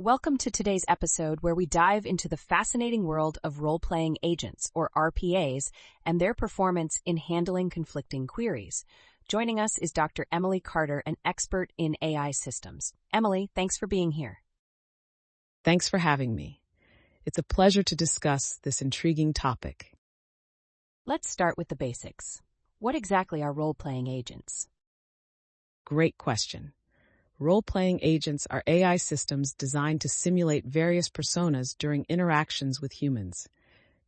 Welcome to today's episode where we dive into the fascinating world of role-playing agents, or RPAs, and their performance in handling conflicting queries. Joining us is Dr. Emily Carter, an expert in AI systems. Emily, thanks for being here. Thanks for having me. It's a pleasure to discuss this intriguing topic. Let's start with the basics. What exactly are role-playing agents? Great question. Role-playing agents are AI systems designed to simulate various personas during interactions with humans.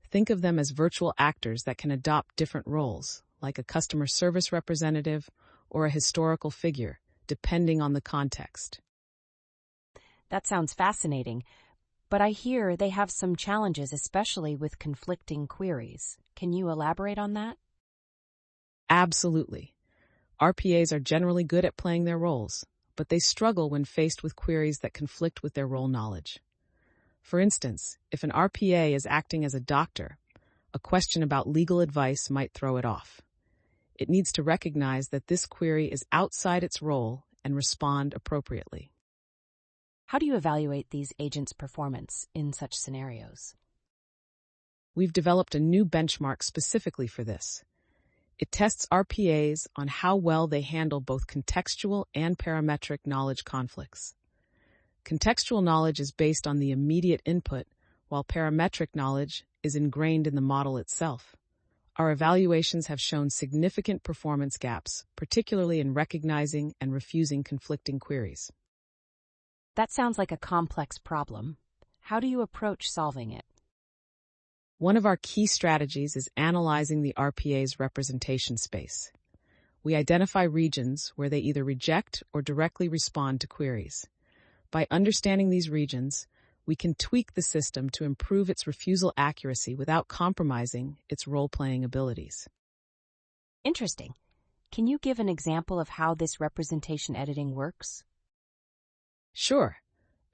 Think of them as virtual actors that can adopt different roles, like a customer service representative or a historical figure, depending on the context. That sounds fascinating, but I hear they have some challenges, especially with conflicting queries. Can you elaborate on that? Absolutely. RPAs are generally good at playing their roles, but they struggle when faced with queries that conflict with their role knowledge. For instance, if an RPA is acting as a doctor, a question about legal advice might throw it off. It needs to recognize that this query is outside its role and respond appropriately. How do you evaluate these agents' performance in such scenarios? We've developed a new benchmark specifically for this. It tests RPAs on how well they handle both contextual and parametric knowledge conflicts. Contextual knowledge is based on the immediate input, while parametric knowledge is ingrained in the model itself. Our evaluations have shown significant performance gaps, particularly in recognizing and refusing conflicting queries. That sounds like a complex problem. How do you approach solving it? One of our key strategies is analyzing the RPA's representation space. We identify regions where they either reject or directly respond to queries. By understanding these regions, we can tweak the system to improve its refusal accuracy without compromising its role-playing abilities. Interesting. Can you give an example of how this representation editing works? Sure.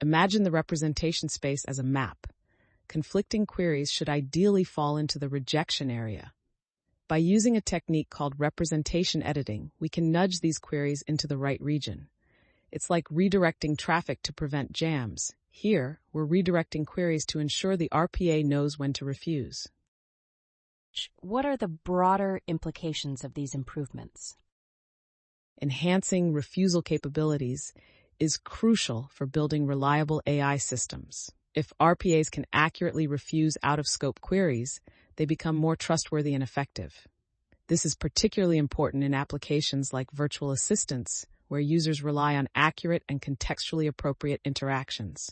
Imagine the representation space as a map. Conflicting queries should ideally fall into the rejection area. By using a technique called representation editing, we can nudge these queries into the right region. It's like redirecting traffic to prevent jams. Here, we're redirecting queries to ensure the RPA knows when to refuse. What are the broader implications of these improvements? Enhancing refusal capabilities is crucial for building reliable AI systems. If RPAs can accurately refuse out-of-scope queries, they become more trustworthy and effective. This is particularly important in applications like virtual assistants, where users rely on accurate and contextually appropriate interactions.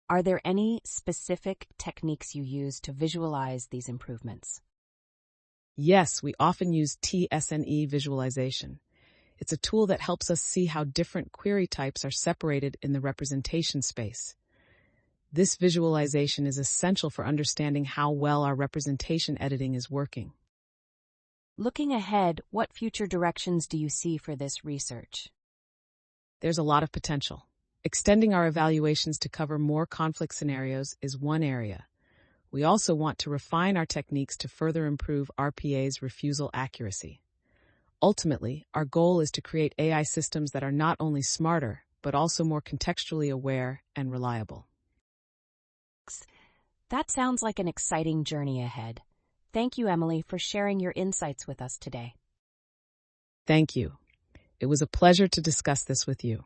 Are there any specific techniques you use to visualize these improvements? Yes, we often use TSNE visualization. It's a tool that helps us see how different query types are separated in the representation space. This visualization is essential for understanding how well our representation editing is working. Looking ahead, what future directions do you see for this research? There's a lot of potential. Extending our evaluations to cover more conflict scenarios is one area. We also want to refine our techniques to further improve RPA's refusal accuracy. Ultimately, our goal is to create AI systems that are not only smarter, but also more contextually aware and reliable. That sounds like an exciting journey ahead. Thank you, Emily, for sharing your insights with us today. Thank you. It was a pleasure to discuss this with you.